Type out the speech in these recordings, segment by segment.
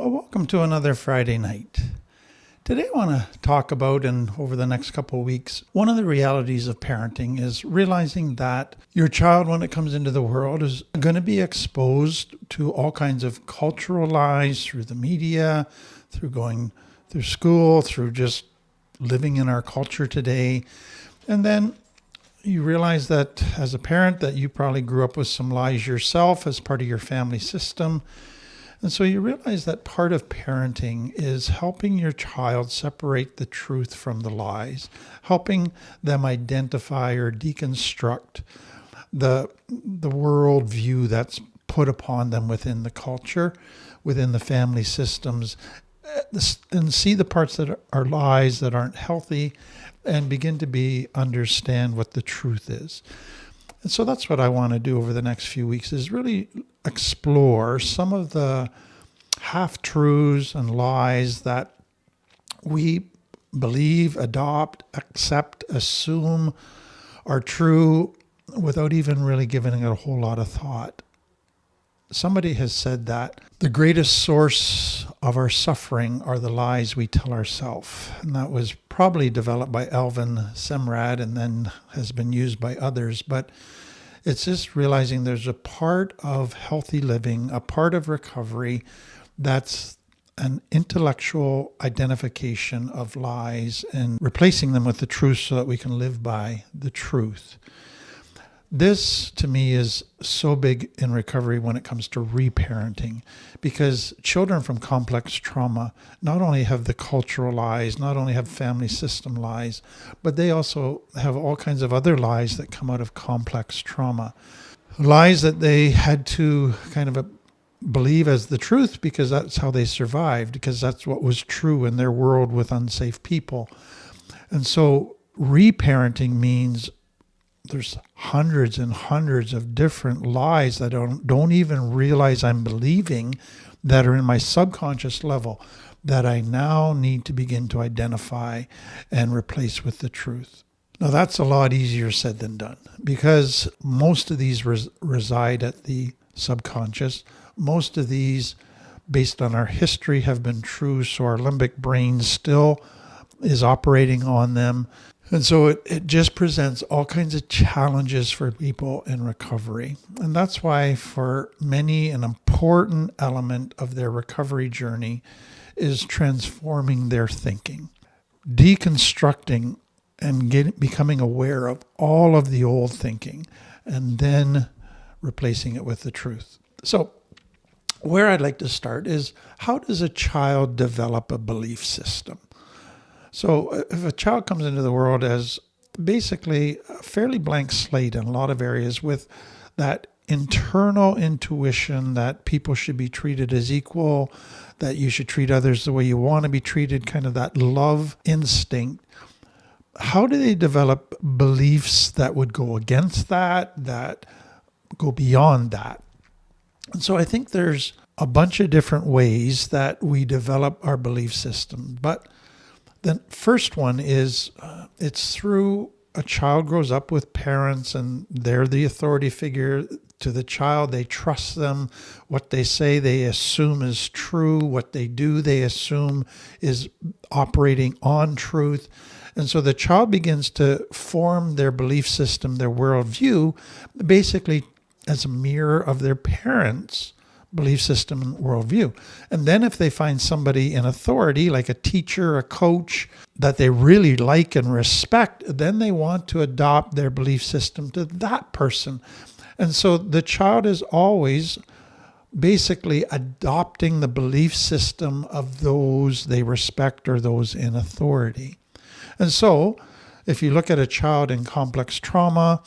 Well, welcome to another Friday night. Today I want to talk about, and over the next couple of weeks, one of the realities of parenting is realizing that your child, when it comes into the world, is going to be exposed to all kinds of cultural lies through the media, through going through school, through just living in our culture today. And then you realize that as a parent that you probably grew up with some lies yourself as part of your family system. And so you realize that part of parenting is helping your child separate the truth from the lies, helping them identify or deconstruct the worldview that's put upon them within the culture, within the family systems, and see the parts that are lies that aren't healthy and begin to understand what the truth is. And so that's what I want to do over the next few weeks, is really explore some of the half-truths and lies that we believe, adopt, accept, assume are true without even really giving it a whole lot of thought. Somebody has said that the greatest source of our suffering are the lies we tell ourselves. And that was probably developed by Alvin Semrad and then has been used by others. But it's just realizing there's a part of healthy living, a part of recovery that's an intellectual identification of lies and replacing them with the truth so that we can live by the truth. This, to me, is so big in recovery when it comes to reparenting, because children from complex trauma not only have the cultural lies, not only have family system lies, but they also have all kinds of other lies that come out of complex trauma. Lies that they had to kind of believe as the truth because that's how they survived, because that's what was true in their world with unsafe people. And so reparenting means there's hundreds and hundreds of different lies that I don't even realize I'm believing, that are in my subconscious level, that I now need to begin to identify and replace with the truth. Now that's a lot easier said than done, because most of these reside at the subconscious. Most of these, based on our history, have been true, so our limbic brain still is operating on them. And so it just presents all kinds of challenges for people in recovery. And that's why for many an important element of their recovery journey is transforming their thinking, deconstructing and becoming aware of all of the old thinking, and then replacing it with the truth. So where I'd like to start is, how does a child develop a belief system? So if a child comes into the world as basically a fairly blank slate in a lot of areas, with that internal intuition that people should be treated as equal, that you should treat others the way you want to be treated, kind of that love instinct, how do they develop beliefs that would go against that go beyond that? And so I think there's a bunch of different ways that we develop our belief system. But the first one is it's through a child grows up with parents and they're the authority figure to the child. They trust them. What they say, they assume is true. What they do, they assume is operating on truth. And so the child begins to form their belief system, their worldview, basically as a mirror of their parents' belief system and worldview. And then if they find somebody in authority, like a teacher, a coach, that they really like and respect, then they want to adopt their belief system to that person. And so the child is always basically adopting the belief system of those they respect or those in authority. And so if you look at a child in complex trauma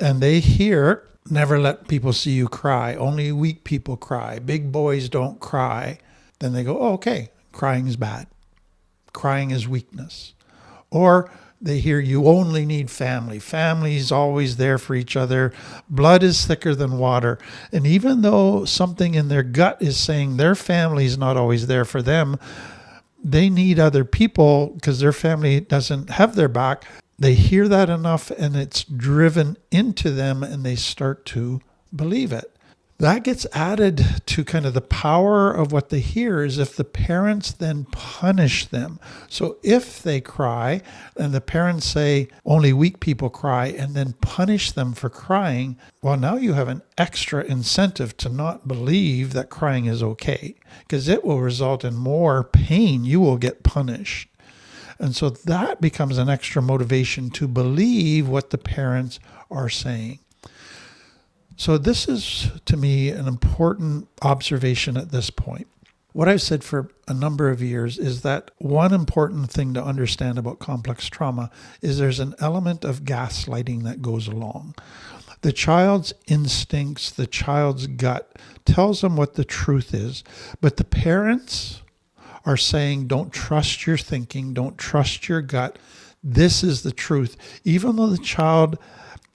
and they hear, never let people see you cry, only weak people cry, big boys don't cry, then they go, oh, okay, crying is bad. Crying is weakness. Or they hear you only need family. Family is always there for each other. Blood is thicker than water. And even though something in their gut is saying their family is not always there for them, they need other people because their family doesn't have their back. They hear that enough and it's driven into them and they start to believe it. That gets added to kind of the power of what they hear is if the parents then punish them. So if they cry and the parents say only weak people cry and then punish them for crying, well, now you have an extra incentive to not believe that crying is okay, because it will result in more pain. You will get punished. And so that becomes an extra motivation to believe what the parents are saying. So this is, to me, an important observation at this point. What I've said for a number of years is that one important thing to understand about complex trauma is there's an element of gaslighting that goes along. The child's instincts, the child's gut tells them what the truth is, but the parents are saying, don't trust your thinking, don't trust your gut. This is the truth. Even though the child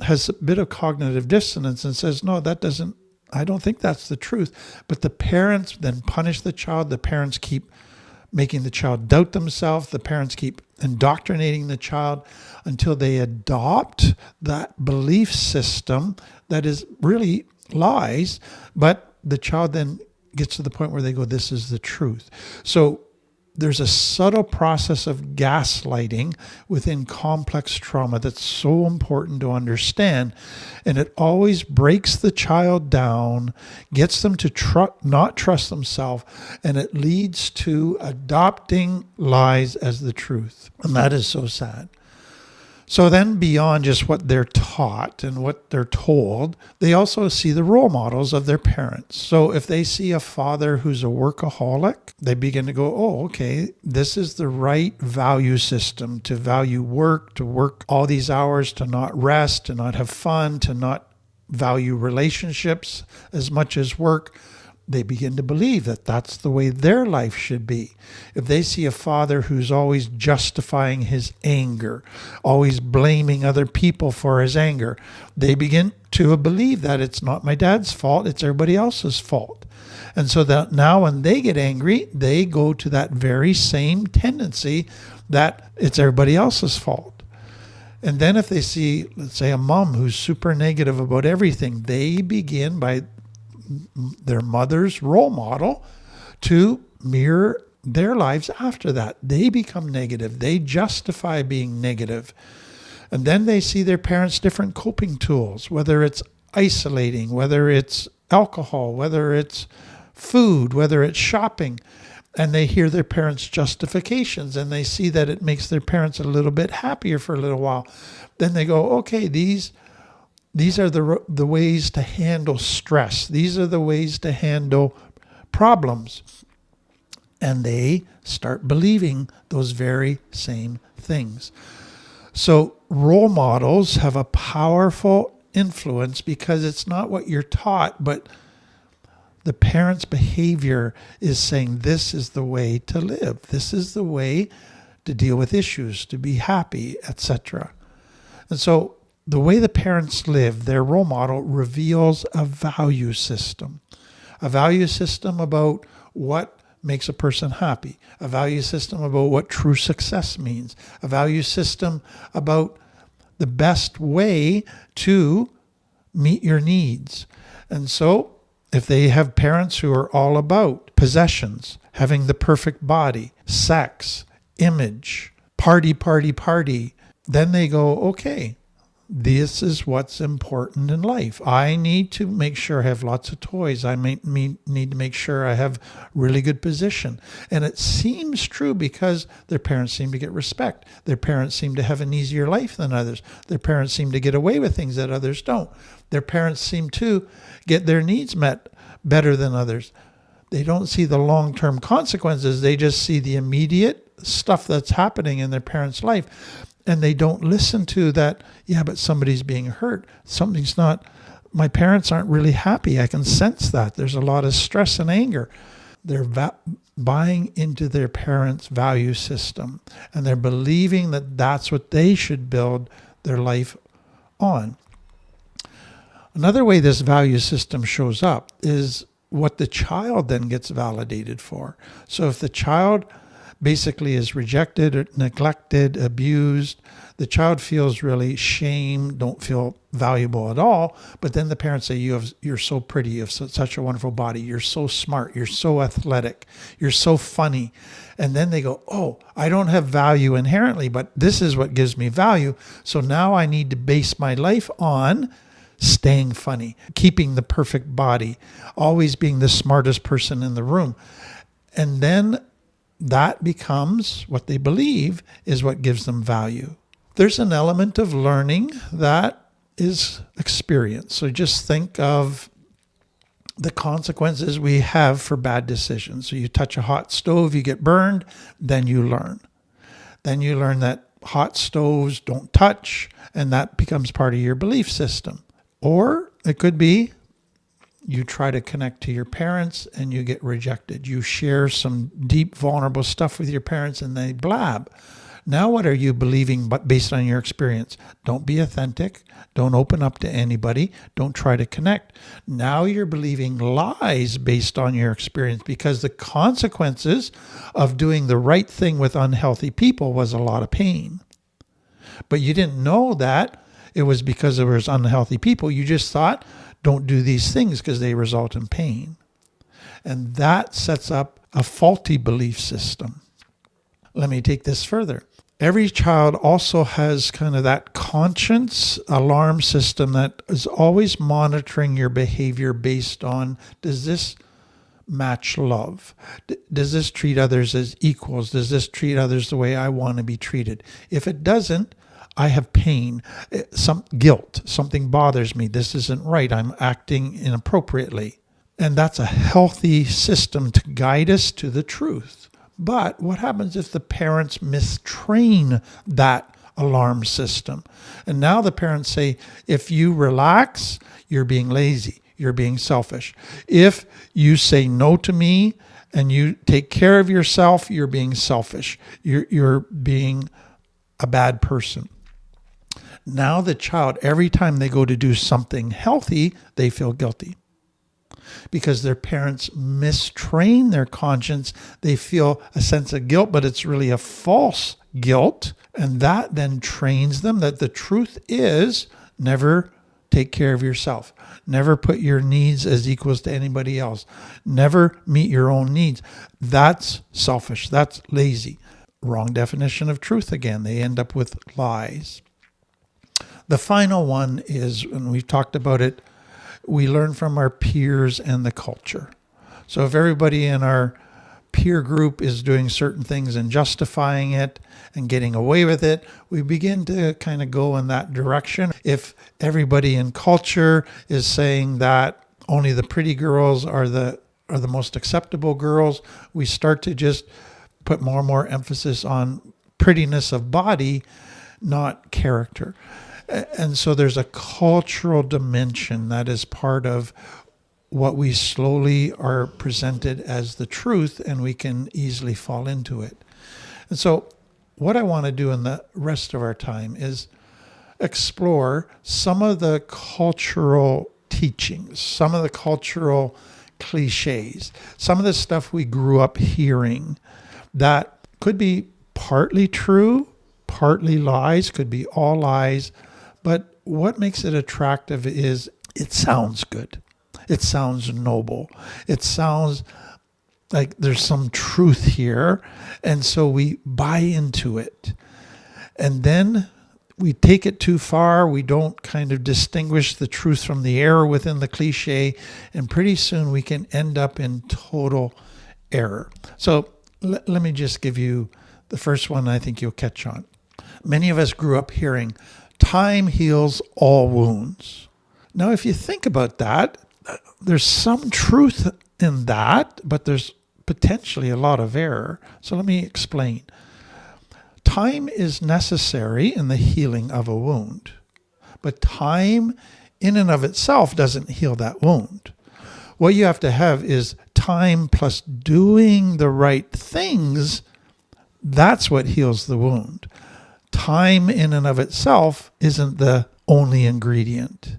has a bit of cognitive dissonance and says, no, I don't think that's the truth. But the parents then punish the child. The parents keep making the child doubt themselves. The parents keep indoctrinating the child until they adopt that belief system that is really lies. But the child then gets to the point where they go, this is the truth. So there's a subtle process of gaslighting within complex trauma that's so important to understand. And it always breaks the child down, gets them to not trust themselves, and it leads to adopting lies as the truth. And that is so sad. So then beyond just what they're taught and what they're told, they also see the role models of their parents. So if they see a father who's a workaholic, they begin to go, oh, okay, this is the right value system to value work, to work all these hours, to not rest, to not have fun, to not value relationships as much as work. They begin to believe that that's the way their life should be. If they see a father who's always justifying his anger, always blaming other people for his anger, they begin to believe that it's not my dad's fault, it's everybody else's fault. And so that now when they get angry, they go to that very same tendency that it's everybody else's fault. And then if they see, let's say, a mom who's super negative about everything, they begin by their mother's role model to mirror their lives after that. They become negative. They justify being negative. And then they see their parents' different coping tools, whether it's isolating, whether it's alcohol, whether it's food, whether it's shopping. And they hear their parents' justifications and they see that it makes their parents a little bit happier for a little while. Then they go, okay, these are the ways to handle stress. These are the ways to handle problems. And they start believing those very same things. So role models have a powerful influence because it's not what you're taught, but the parent's behavior is saying this is the way to live. This is the way to deal with issues, to be happy, etc. And so the way the parents live, their role model reveals a value system about what makes a person happy, a value system about what true success means, a value system about the best way to meet your needs. And so if they have parents who are all about possessions, having the perfect body, sex, image, party, then they go, okay, this is what's important in life. I need to make sure I have lots of toys. I need to make sure I have really good position. And it seems true because their parents seem to get respect. Their parents seem to have an easier life than others. Their parents seem to get away with things that others don't. Their parents seem to get their needs met better than others. They don't see the long-term consequences. They just see the immediate stuff that's happening in their parents' life. And they don't listen to that, yeah, but somebody's being hurt. Something's not, my parents aren't really happy. I can sense that. There's a lot of stress and anger. They're buying into their parents' value system. And they're believing that that's what they should build their life on. Another way this value system shows up is what the child then gets validated for. So if the child basically is rejected, or neglected, abused. The child feels really shame, don't feel valuable at all. But then the parents say, you're so pretty, you have such a wonderful body, you're so smart, you're so athletic, you're so funny. And then they go, oh, I don't have value inherently, but this is what gives me value. So now I need to base my life on staying funny, keeping the perfect body, always being the smartest person in the room. And then that becomes what they believe is what gives them value. There's an element of learning that is experience. So just think of the consequences we have for bad decisions. So you touch a hot stove, you get burned, then you learn. Then you learn that hot stoves don't touch, and that becomes part of your belief system. Or it could be you try to connect to your parents and you get rejected. You share some deep, vulnerable stuff with your parents and they blab. Now what are you believing based on your experience? Don't be authentic. Don't open up to anybody. Don't try to connect. Now you're believing lies based on your experience, because the consequences of doing the right thing with unhealthy people was a lot of pain. But you didn't know that it was because there was unhealthy people. You just thought, don't do these things because they result in pain. And that sets up a faulty belief system. Let me take this further. Every child also has kind of that conscience alarm system that is always monitoring your behavior based on, does this match love? Does this treat others as equals? Does this treat others the way I want to be treated? If it doesn't, I have pain, some guilt, something bothers me. This isn't right. I'm acting inappropriately. And that's a healthy system to guide us to the truth. But what happens if the parents mistrain that alarm system? And now the parents say, if you relax, you're being lazy, you're being selfish. If you say no to me and you take care of yourself, you're being selfish. You're being a bad person. Now the child, every time they go to do something healthy, they feel guilty. Because their parents mistrain their conscience, they feel a sense of guilt, but it's really a false guilt. And that then trains them that the truth is never take care of yourself. Never put your needs as equals to anybody else. Never meet your own needs. That's selfish. That's lazy. Wrong definition of truth again. They end up with lies. The final one is, and we've talked about it, we learn from our peers and the culture. So if everybody in our peer group is doing certain things and justifying it and getting away with it, we begin to kind of go in that direction. If everybody in culture is saying that only the pretty girls are the most acceptable girls, we start to just put more and more emphasis on prettiness of body, not character. And so there's a cultural dimension that is part of what we slowly are presented as the truth, and we can easily fall into it. And so what I want to do in the rest of our time is explore some of the cultural teachings, some of the cultural cliches, some of the stuff we grew up hearing that could be partly true, partly lies, could be all lies. But what makes it attractive is it sounds good. It sounds noble. It sounds like there's some truth here. And so we buy into it. And then we take it too far. We don't kind of distinguish the truth from the error within the cliche. And pretty soon we can end up in total error. So let me just give you the first one I think you'll catch on. Many of us grew up hearing, time heals all wounds. Now, if you think about that, there's some truth in that, but there's potentially a lot of error. So let me explain. Time is necessary in the healing of a wound, but time in and of itself doesn't heal that wound. What you have to have is time plus doing the right things. That's what heals the wound. Time in and of itself isn't the only ingredient.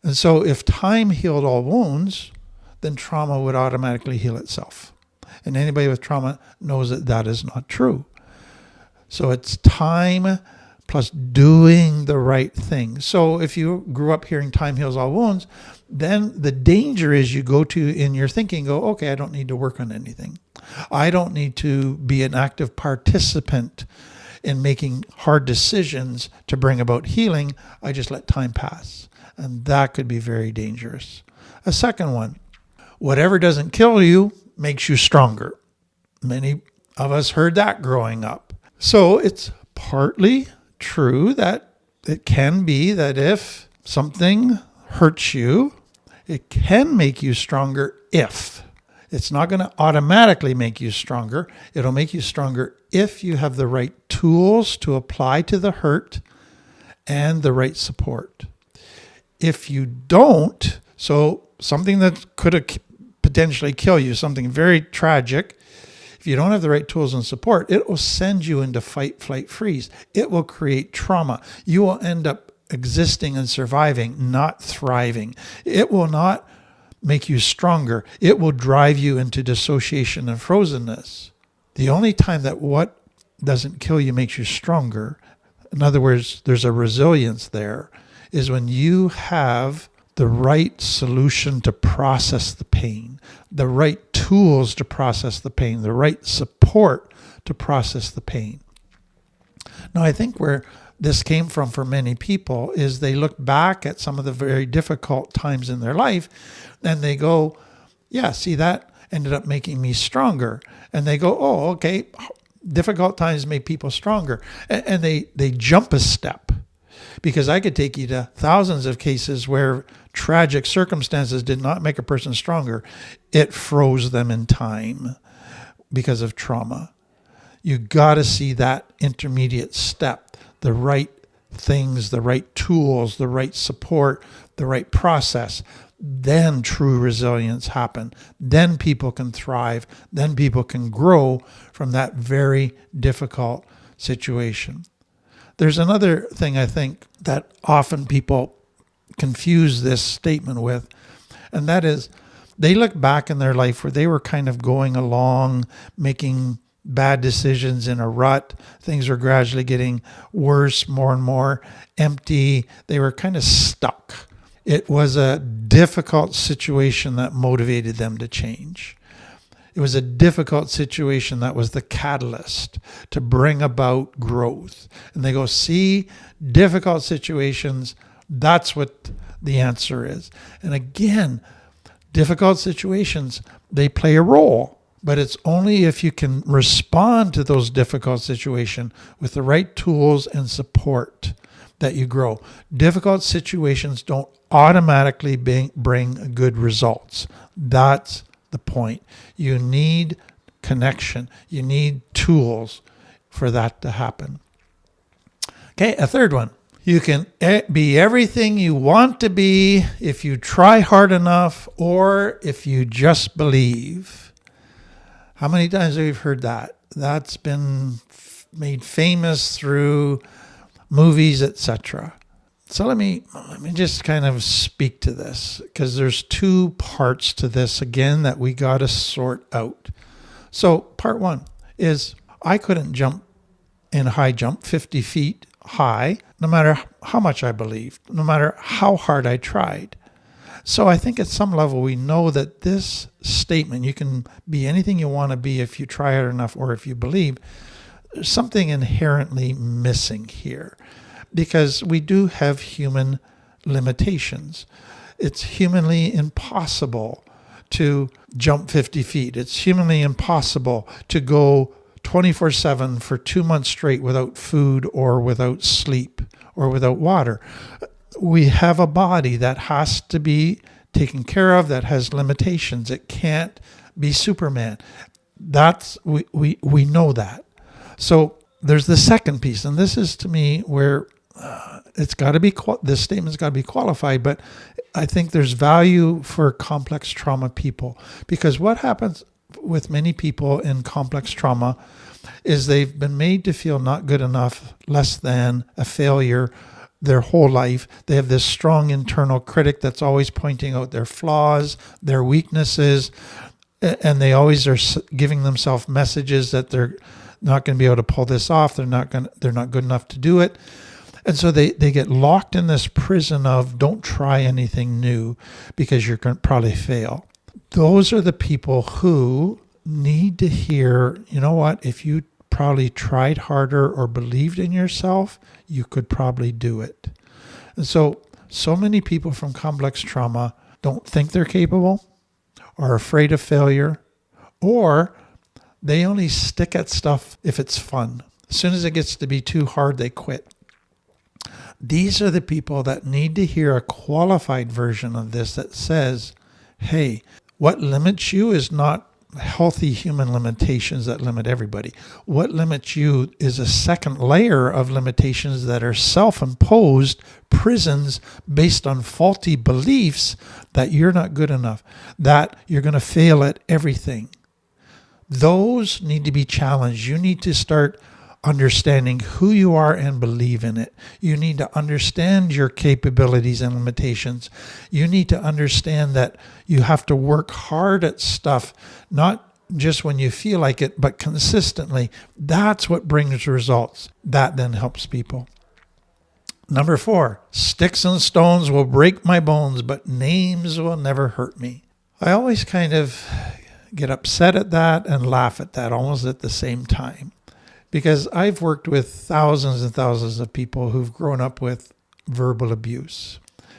And so if time healed all wounds, then trauma would automatically heal itself. And anybody with trauma knows that that is not true. So it's time plus doing the right thing. So if you grew up hearing time heals all wounds, then the danger is you go to, in your thinking, go, okay, I don't need to work on anything. I don't need to be an active participant in making hard decisions to bring about healing. I just let time pass. And that could be very dangerous. A second one, whatever doesn't kill you makes you stronger. Many of us heard that growing up. So it's partly true that it can be that if something hurts you, it can make you stronger if. It's not going to automatically make you stronger. It'll make you stronger if you have the right tools to apply to the hurt and the right support. If you don't, so something that could have potentially kill you, something very tragic, if you don't have the right tools and support, it will send you into fight, flight, freeze. It will create trauma. You will end up existing and surviving, not thriving. It will not make you stronger. It will drive you into dissociation and frozenness. The only time that what doesn't kill you makes you stronger, in other words, there's a resilience there, is when you have the right solution to process the pain, the right tools to process the pain, the right support to process the pain. Now, I think where this came from for many people is they look back at some of the very difficult times in their life and they go, yeah, see, that ended up making me stronger. And they go, oh, okay, difficult times make people stronger. And they jump a step. Because I could take you to thousands of cases where tragic circumstances did not make a person stronger. It froze them in time because of trauma. You got to see that intermediate step, the right things, the right tools, the right support, the right process. Then true resilience happens. Then people can thrive. Then people can grow from that very difficult situation. There's another thing I think that often people confuse this statement with, and that is they look back in their life where they were kind of going along, making bad decisions in a rut. Things were gradually getting worse, more and more empty. They were kind of stuck. It was a difficult situation that motivated them to change. It was a difficult situation that was the catalyst to bring about growth. And they go, see, difficult situations, that's what the answer is. And again, difficult situations, they play a role. But it's only if you can respond to those difficult situations with the right tools and support that you grow. Difficult situations don't automatically bring good results. That's the point. You need connection. You need tools for that to happen. Okay, a third one. You can be everything you want to be if you try hard enough or if you just believe. How many times have you heard that? That's been made famous through movies, etc. So let me just kind of speak to this, because there's two parts to this, again, that we got to sort out. So part one is I couldn't jump in high jump 50 feet high, no matter how much I believed, no matter how hard I tried. So I think at some level we know that this statement, you can be anything you want to be if you try hard enough or if you believe, there's something inherently missing here, because we do have human limitations. It's humanly impossible to jump 50 feet. It's humanly impossible to go 24/7 for 2 months straight without food or without sleep or without water. We have a body that has to be taken care of, that has limitations. It can't be Superman. We know that. So there's the second piece, and this is to me where it's got to be, this statement's got to be qualified, but I think there's value for complex trauma people, because what happens with many people in complex trauma is they've been made to feel not good enough, less than, a failure their whole life. They have this strong internal critic that's always pointing out their flaws, their weaknesses, And they always are giving themselves messages that they're not going to be able to pull this off. They're not good enough to do it. And so they get locked in this prison of don't try anything new because you're going to probably fail. Those are the people who need to hear, you know what, if you probably tried harder or believed in yourself, you could probably do it. And so many people from complex trauma don't think they're capable, are afraid of failure, or they only stick at stuff if it's fun. As soon as it gets to be too hard, they quit. These are the people that need to hear a qualified version of this that says, hey, what limits you is not healthy human limitations that limit everybody. What limits you is a second layer of limitations that are self-imposed prisons based on faulty beliefs that you're not good enough, that you're going to fail at everything. Those need to be challenged. You need to start understanding who you are and believe in it. You need to understand your capabilities and limitations. You need to understand that you have to work hard at stuff, not just when you feel like it, but consistently. That's what brings results. That then helps people. Number 4, sticks and stones will break my bones, but names will never hurt me. I always kind of get upset at that and laugh at that almost at the same time. Because I've worked with thousands and thousands of people who've grown up with verbal abuse.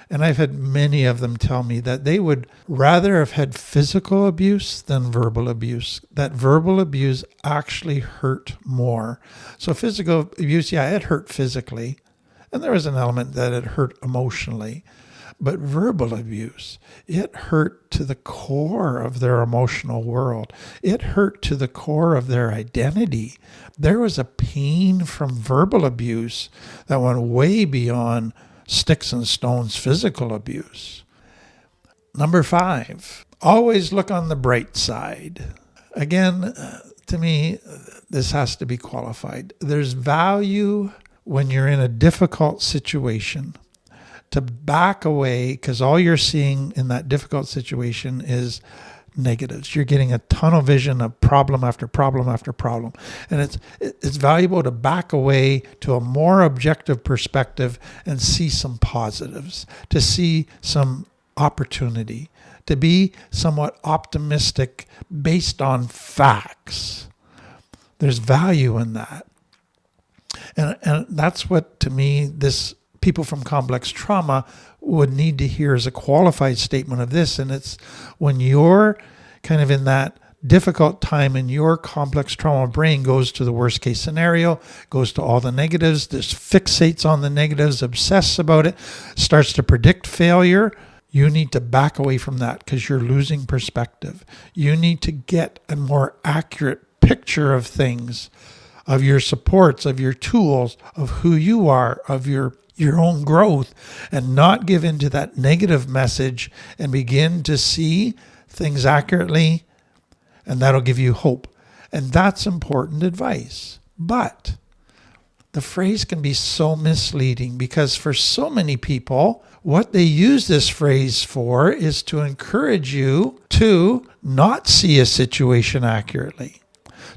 And I've had many of them tell me that they would rather have had physical abuse than verbal abuse. That verbal abuse actually hurt more. So physical abuse, yeah, it hurt physically. And there was an element that it hurt emotionally. But verbal abuse, it hurt to the core of their emotional world. It hurt to the core of their identity. There was a pain from verbal abuse that went way beyond sticks and stones physical abuse. Number 5, always look on the bright side. Again, to me, this has to be qualified. There's value when you're in a difficult situation to back away, because all you're seeing in that difficult situation is negatives. You're getting a tunnel vision of problem after problem after problem. And it's valuable to back away to a more objective perspective and see some positives, to see some opportunity, to be somewhat optimistic based on facts. There's value in that. And that's what, to me, this people from complex trauma would need to hear as a qualified statement of this. And it's when you're kind of in that difficult time and your complex trauma brain goes to the worst case scenario, goes to all the negatives, just fixates on the negatives, obsesses about it, starts to predict failure, you need to back away from that because you're losing perspective. You need to get a more accurate picture of things, of your supports, of your tools, of who you are, of your own growth, and not give into that negative message and begin to see things accurately, and that'll give you hope. And that's important advice. But the phrase can be so misleading because for so many people, what they use this phrase for is to encourage you to not see a situation accurately,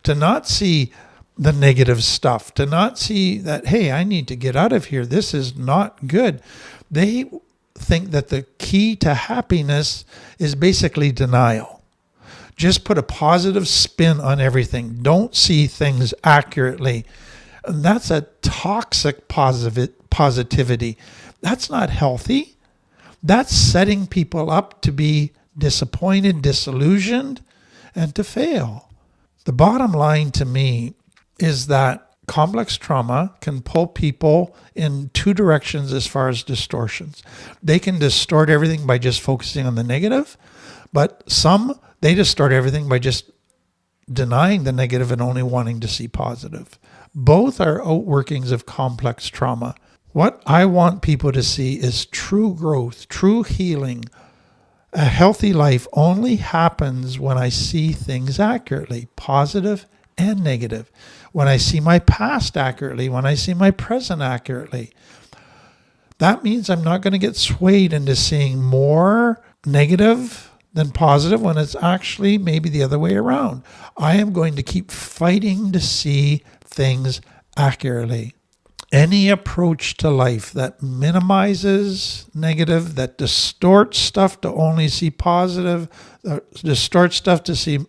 to not see the negative stuff, to not see that, hey, I need to get out of here. This is not good. They think that the key to happiness is basically denial. Just put a positive spin on everything. Don't see things accurately. And that's a toxic positivity. That's not healthy. That's setting people up to be disappointed, disillusioned, and to fail. The bottom line to me is that complex trauma can pull people in two directions as far as distortions. They can distort everything by just focusing on the negative, but some, they distort everything by just denying the negative and only wanting to see positive. Both are outworkings of complex trauma. What I want people to see is true growth, true healing. A healthy life only happens when I see things accurately, positive and negative. When I see my past accurately, when I see my present accurately. That means I'm not going to get swayed into seeing more negative than positive when it's actually maybe the other way around. I am going to keep fighting to see things accurately. Any approach to life that minimizes negative, that distorts stuff to only see positive, distorts stuff to see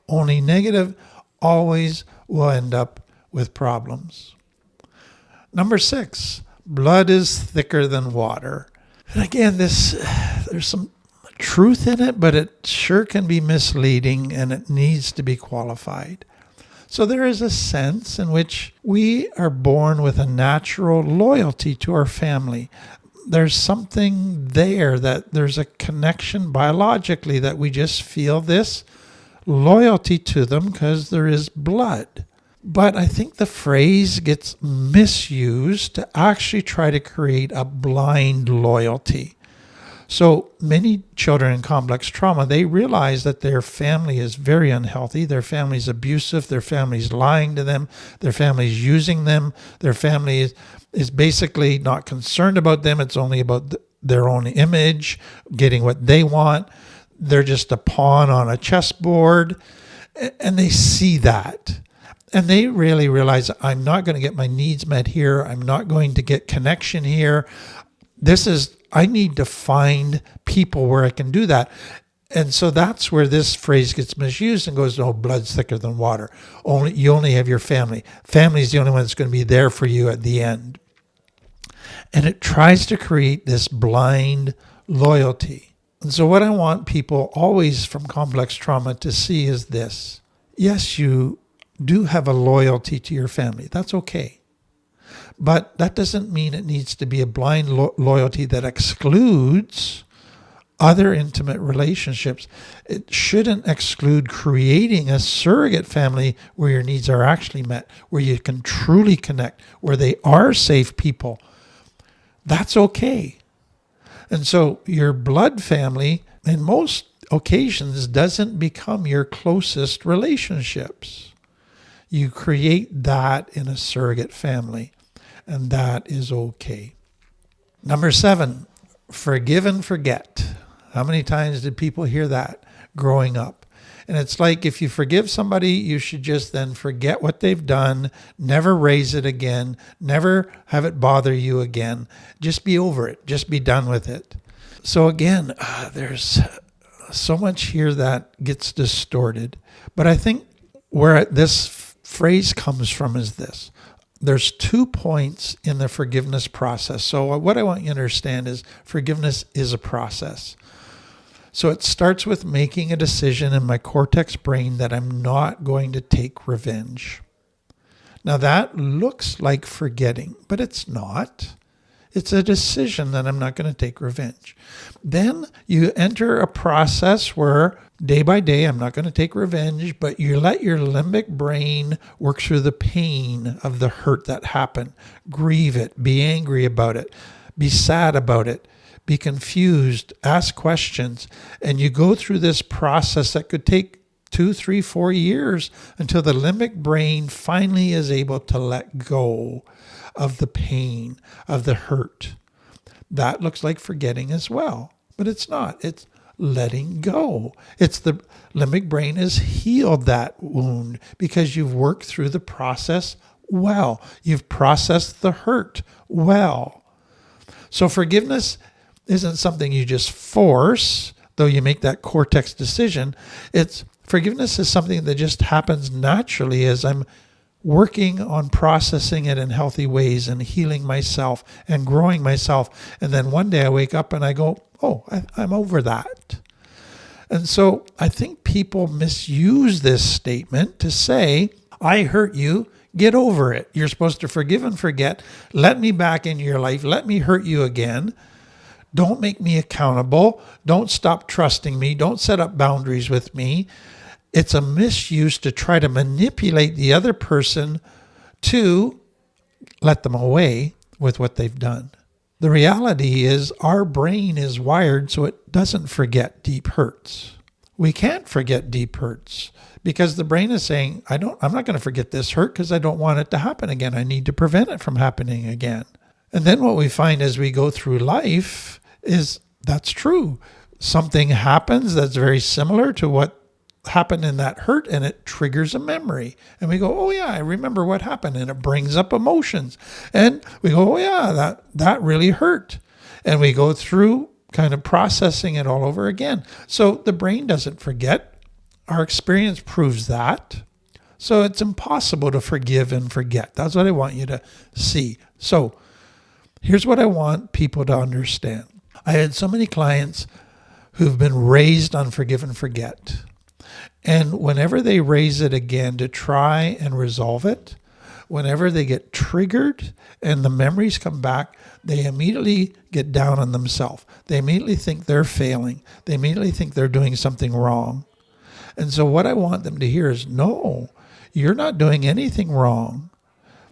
only negative, always will end up with problems. Number 6, blood is thicker than water. And again, there's some truth in it, but it sure can be misleading and it needs to be qualified. So there is a sense in which we are born with a natural loyalty to our family. There's something there, that there's a connection biologically that we just feel this loyalty to them because there is blood. But I think the phrase gets misused to actually try to create a blind loyalty. So many children in complex trauma, they realize that their family is very unhealthy, their family is abusive, their family is lying to them, their family is using them, their family is basically not concerned about them, it's only about their own image, getting what they want. They're just a pawn on a chessboard, and they see that. And they really realize, I'm not going to get my needs met here, I'm not going to get connection here. I need to find people where I can do that. And so that's where this phrase gets misused and goes, no, blood's thicker than water. You only have your family. Family is the only one that's going to be there for you at the end. And it tries to create this blind loyalty. And so what I want people always from complex trauma to see is this. Yes, you do have a loyalty to your family. That's okay. But that doesn't mean it needs to be a blind loyalty that excludes other intimate relationships. It shouldn't exclude creating a surrogate family where your needs are actually met, where you can truly connect, where they are safe people. That's okay. And so your blood family, in most occasions, doesn't become your closest relationships. You create that in a surrogate family. And that is okay. Number 7, forgive and forget. How many times did people hear that growing up? And it's like if you forgive somebody, you should just then forget what they've done, never raise it again, never have it bother you again. Just be over it. Just be done with it. So again, there's so much here that gets distorted. But I think where this phrase comes from is this. There's 2 points in the forgiveness process. So what I want you to understand is forgiveness is a process. So it starts with making a decision in my cortex brain that I'm not going to take revenge. Now that looks like forgetting, but it's not. It's a decision that I'm not going to take revenge. Then you enter a process where day by day, I'm not going to take revenge, but you let your limbic brain work through the pain of the hurt that happened. Grieve it, be angry about it, be sad about it, be confused, ask questions. And you go through this process that could take 2, 3, 4 years until the limbic brain finally is able to let go of the pain, of the hurt. That looks like forgetting as well, but it's not. It's letting go. It's the limbic brain has healed that wound because you've worked through the process well. You've processed the hurt well. So forgiveness isn't something you just force, though you make that cortex decision. Forgiveness is something that just happens naturally as I'm working on processing it in healthy ways and healing myself and growing myself. And then one day I wake up and I go, oh, I'm over that. And so I think people misuse this statement to say, I hurt you, get over it. You're supposed to forgive and forget. Let me back into your life. Let me hurt you again. Don't make me accountable. Don't stop trusting me. Don't set up boundaries with me. It's a misuse to try to manipulate the other person to let them away with what they've done. The reality is our brain is wired so it doesn't forget deep hurts. We can't forget deep hurts because the brain is saying, I'm not going to forget this hurt because I don't want it to happen again. I need to prevent it from happening again. And then what we find as we go through life is that's true. something happens that's very similar to what happened in that hurt, and it triggers a memory. And we go, oh yeah, I remember what happened. And it brings up emotions. And we go, oh yeah, that really hurt. And we go through kind of processing it all over again. So the brain doesn't forget. Our experience proves that. So it's impossible to forgive and forget. That's what I want you to see. So here's what I want people to understand. I had so many clients who've been raised on forgive and forget. And whenever they raise it again to try and resolve it, whenever they get triggered and the memories come back, they immediately get down on themselves. They immediately think they're failing. They immediately think they're doing something wrong. And so what I want them to hear is, no, you're not doing anything wrong.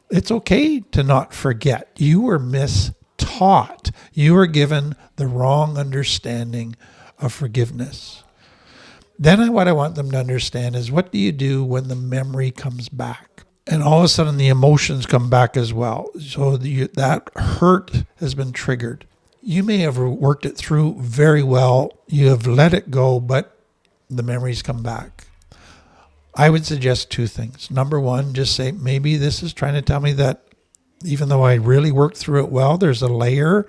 It's okay to not forget. You were mistaught. You were given the wrong understanding of forgiveness. Then what I want them to understand is, what do you do when the memory comes back? And all of a sudden the emotions come back as well. So that hurt has been triggered. You may have worked it through very well. You have let it go, but the memories come back. I would suggest two things. Number one, just say, maybe this is trying to tell me that even though I really worked through it well, there's a layer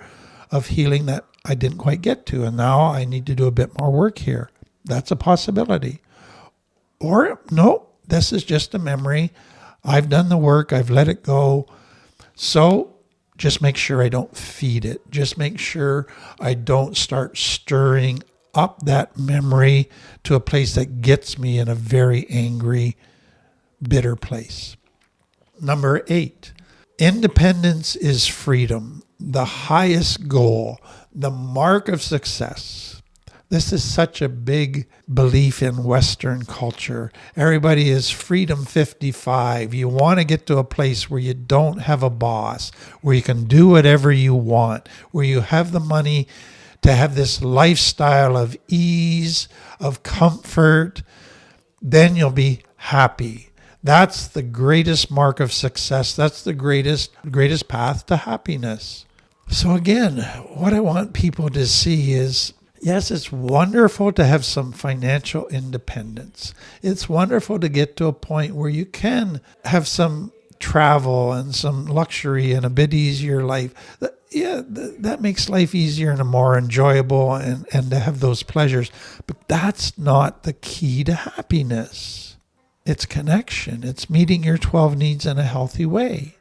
of healing that I didn't quite get to. And now I need to do a bit more work here. That's a possibility. Or, no, this is just a memory. I've done the work. I've let it go. So just make sure I don't feed it. Just make sure I don't start stirring up that memory to a place that gets me in a very angry, bitter place. Number 8, independence is freedom, the highest goal, the mark of success. This is such a big belief in Western culture. Everybody is freedom 55. You want to get to a place where you don't have a boss, where you can do whatever you want, where you have the money to have this lifestyle of ease, of comfort. Then you'll be happy. That's the greatest mark of success. That's the greatest path to happiness. So again, what I want people to see is, yes, it's wonderful to have some financial independence. It's wonderful to get to a point where you can have some travel and some luxury and a bit easier life. That makes life easier and more enjoyable, and to have those pleasures. But that's not the key to happiness. It's connection. It's meeting your 12 needs in a healthy way.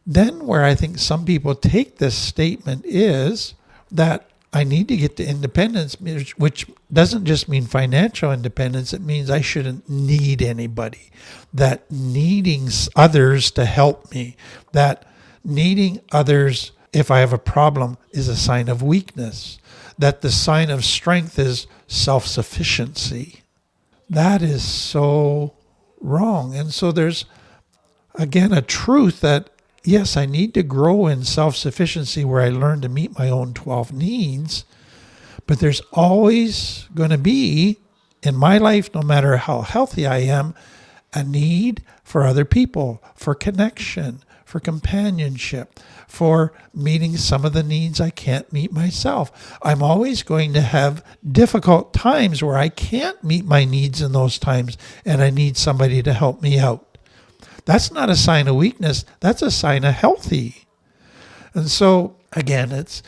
Then where I think some people take this statement is that I need to get to independence, which doesn't just mean financial independence. It means I shouldn't need anybody. That needing others to help me, that needing others if I have a problem is a sign of weakness. That the sign of strength is self-sufficiency. That is so wrong. And so there's, again, a truth that, yes, I need to grow in self-sufficiency where I learn to meet my own 12 needs, but there's always going to be, in my life, no matter how healthy I am, a need for other people, for connection, for companionship, for meeting some of the needs I can't meet myself. I'm always going to have difficult times where I can't meet my needs in those times, and I need somebody to help me out. That's not a sign of weakness. That's a sign of healthy. And so, again, it's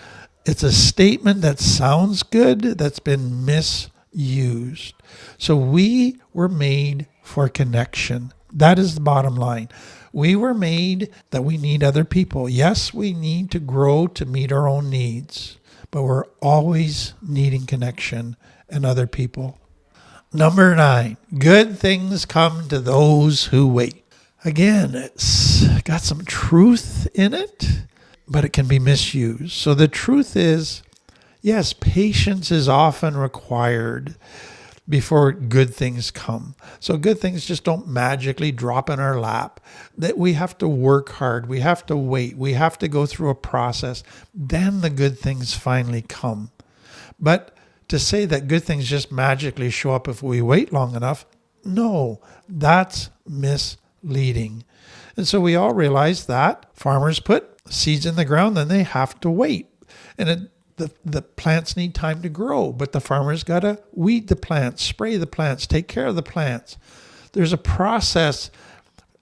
a statement that sounds good that's been misused. So we were made for connection. That is the bottom line. We were made that we need other people. Yes, we need to grow to meet our own needs, but we're always needing connection and other people. Number 9, good things come to those who wait. Again, it's got some truth in it, but it can be misused. So the truth is, yes, patience is often required before good things come. So good things just don't magically drop in our lap. That we have to work hard. We have to wait. We have to go through a process. Then the good things finally come. But to say that good things just magically show up if we wait long enough, no, that's misleading. And so we all realize that farmers put seeds in the ground, then they have to wait. And The plants need time to grow, but the farmer's got to weed the plants, spray the plants, take care of the plants. There's a process,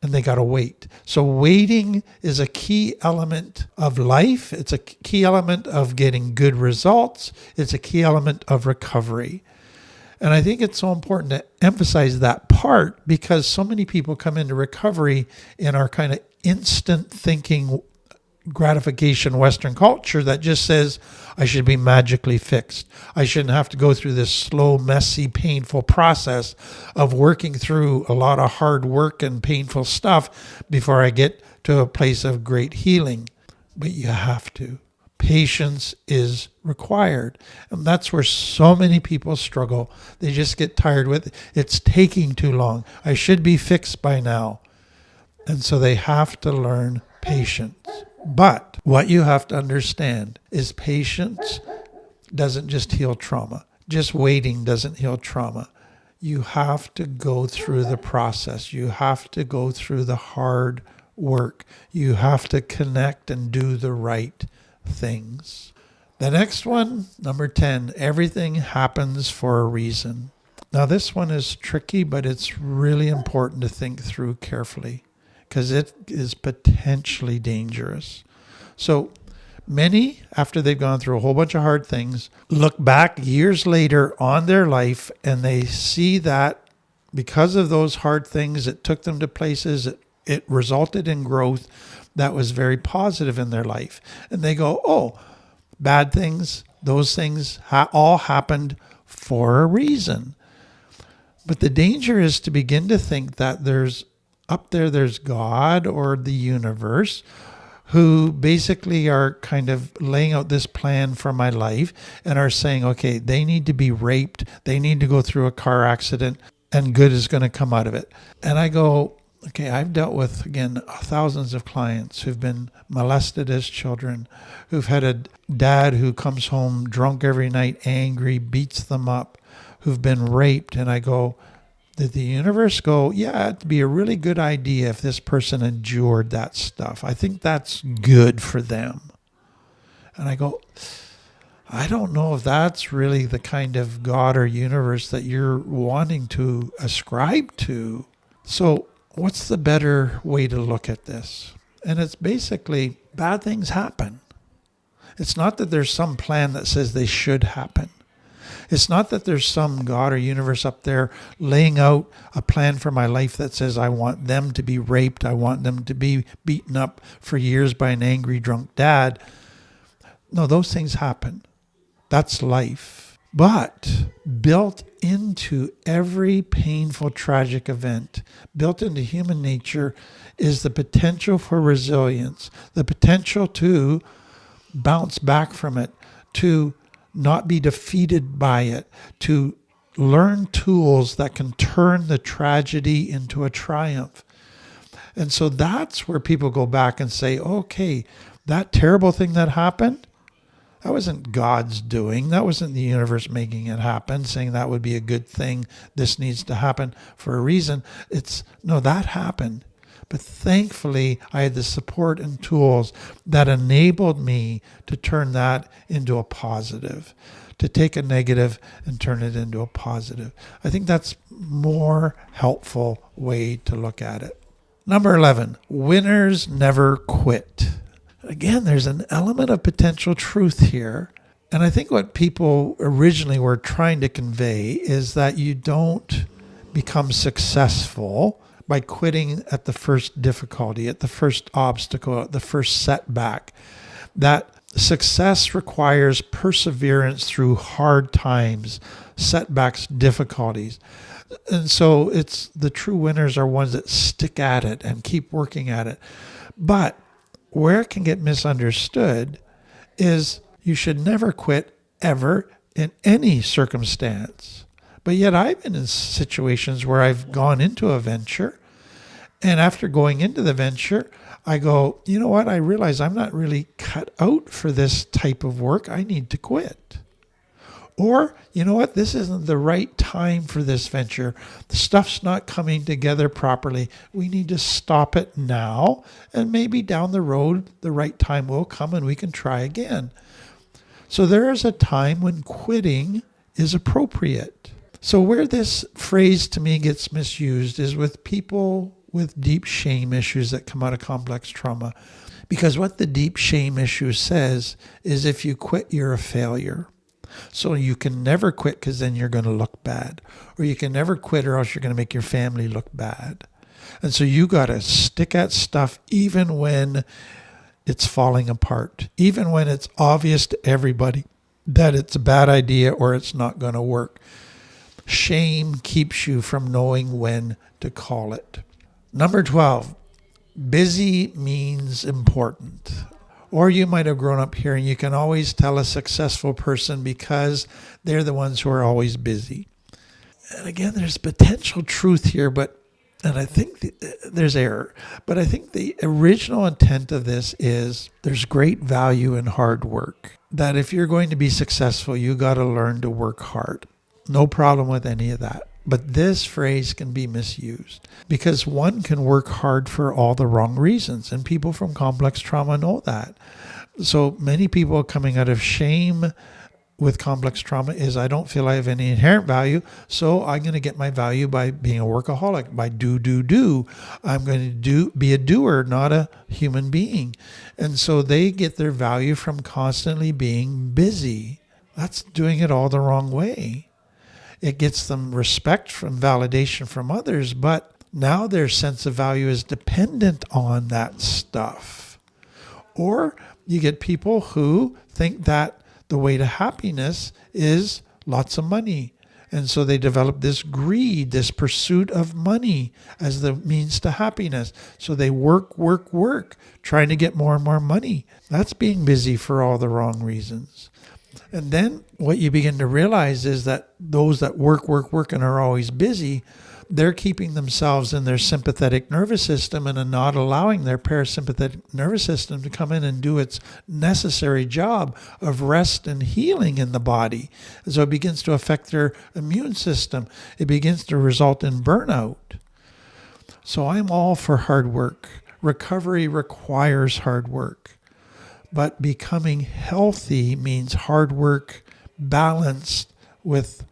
and they got to wait. So waiting is a key element of life. It's a key element of getting good results. It's a key element of recovery. And I think it's so important to emphasize that part, because so many people come into recovery in our kind of instant thinking gratification Western culture that just says I should be magically fixed. I shouldn't have to go through this slow, messy, painful process of working through a lot of hard work and painful stuff before I get to a place of great healing. But you have to. Patience is required. And that's where so many people struggle. They just get tired with it. It's taking too long. I should be fixed by now. And so they have to learn patience. But what you have to understand is patience doesn't just heal trauma. Just waiting doesn't heal trauma. You have to go through the process. You have to go through the hard work. You have to connect and do the right things. The next one, number 10, everything happens for a reason. Now this one is tricky, but it's really important to think through carefully, because it is potentially dangerous. So many, after they've gone through a whole bunch of hard things, look back years later on their life and they see that because of those hard things, it took them to places, it resulted in growth that was very positive in their life. And they go, oh, bad things, those things all happened for a reason. But the danger is to begin to think that there's God or the universe who basically are kind of laying out this plan for my life and are saying, okay, they need to be raped, they need to go through a car accident, and good is going to come out of it. And I go, okay, I've dealt with, again, thousands of clients who've been molested as children, who've had a dad who comes home drunk every night, angry, beats them up, who've been raped. And I go, did the universe go, yeah, it'd be a really good idea if this person endured that stuff. I think that's good for them. And I go, I don't know if that's really the kind of God or universe that you're wanting to ascribe to. So what's the better way to look at this? And it's basically bad things happen. It's not that there's some plan that says they should happen. It's not that there's some God or universe up there laying out a plan for my life that says I want them to be raped. I want them to be beaten up for years by an angry drunk dad. No, those things happen. That's life. But built into every painful, tragic event, built into human nature, is the potential for resilience, the potential to bounce back from it, to not be defeated by it, to learn tools that can turn the tragedy into a triumph. And so that's where people go back and say, okay, that terrible thing that happened, that wasn't God's doing. That wasn't the universe making it happen, saying that would be a good thing. This needs to happen for a reason. No, that happened. But thankfully, I had the support and tools that enabled me to turn that into a positive, to take a negative and turn it into a positive. I think that's more helpful way to look at it. Number 11, winners never quit. Again, there's an element of potential truth here. And I think what people originally were trying to convey is that you don't become successful by quitting at the first difficulty, at the first obstacle, at the first setback. That success requires perseverance through hard times, setbacks, difficulties. And so it's the true winners are ones that stick at it and keep working at it. But where it can get misunderstood is you should never quit ever in any circumstance. But yet I've been in situations where I've gone into a venture, and after going into the venture, I go, you know what? I realize I'm not really cut out for this type of work. I need to quit. Or, you know what? This isn't the right time for this venture. The stuff's not coming together properly. We need to stop it now, and maybe down the road, the right time will come and we can try again. So there is a time when quitting is appropriate. So where this phrase to me gets misused is with people with deep shame issues that come out of complex trauma. Because what the deep shame issue says is if you quit, you're a failure. So you can never quit because then you're going to look bad. Or you can never quit or else you're going to make your family look bad. And so you got to stick at stuff even when it's falling apart. Even when it's obvious to everybody that it's a bad idea or it's not going to work. Shame keeps you from knowing when to call it. Number 12, busy means important. Or you might have grown up hearing you can always tell a successful person because they're the ones who are always busy. And again, there's potential truth here, and I think there's error. But I think the original intent of this is there's great value in hard work. That if you're going to be successful, you got to learn to work hard. No problem with any of that. But this phrase can be misused because one can work hard for all the wrong reasons. And people from complex trauma know that. So many people coming out of shame with complex trauma is I don't feel I have any inherent value. So I'm going to get my value by being a workaholic, by do. I'm going to be a doer, not a human being. And so they get their value from constantly being busy. That's doing it all the wrong way. It gets them respect from validation from others, but now their sense of value is dependent on that stuff. Or you get people who think that the way to happiness is lots of money. And so they develop this greed, this pursuit of money as the means to happiness. So they work, trying to get more and more money. That's being busy for all the wrong reasons. And then what you begin to realize is that those that work and are always busy, they're keeping themselves in their sympathetic nervous system and are not allowing their parasympathetic nervous system to come in and do its necessary job of rest and healing in the body. And so it begins to affect their immune system. It begins to result in burnout. So I'm all for hard work. Recovery requires hard work. But becoming healthy means hard work balanced with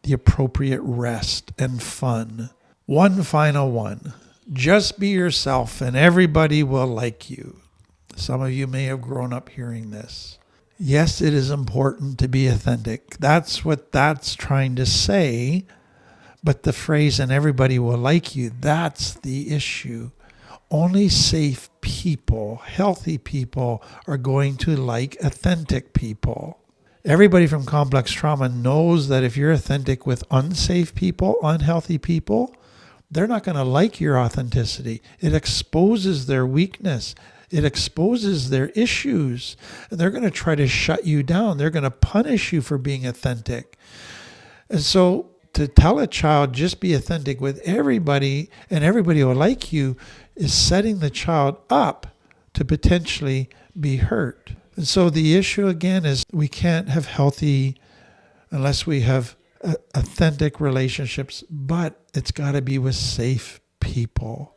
the appropriate rest and fun. One final one. Just be yourself and everybody will like you. Some of you may have grown up hearing this. Yes, it is important to be authentic. That's what that's trying to say. But the phrase, and everybody will like you, that's the issue. Only safe people, healthy people, are going to like authentic people. Everybody from complex trauma knows that if you're authentic with unsafe people, unhealthy people, they're not going to like your authenticity. It exposes their weakness. It exposes their issues. And they're going to try to shut you down. They're going to punish you for being authentic. And so to tell a child, just be authentic with everybody and everybody will like you, is setting the child up to potentially be hurt. And so the issue again is we can't have healthy unless we have authentic relationships, but it's got to be with safe people.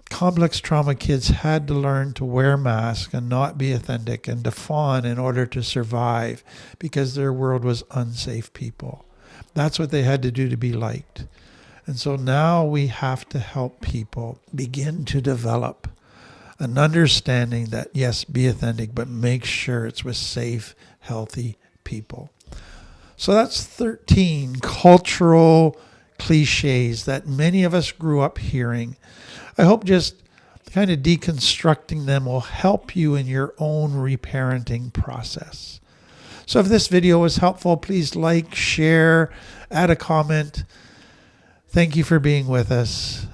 Complex trauma kids had to learn to wear masks and not be authentic and to fawn in order to survive because their world was unsafe people. That's what they had to do to be liked. And so now we have to help people begin to develop an understanding that, yes, be authentic, but make sure it's with safe, healthy people. So that's 13 cultural cliches that many of us grew up hearing. I hope just kind of deconstructing them will help you in your own reparenting process. So if this video was helpful, please like, share, add a comment. Thank you for being with us.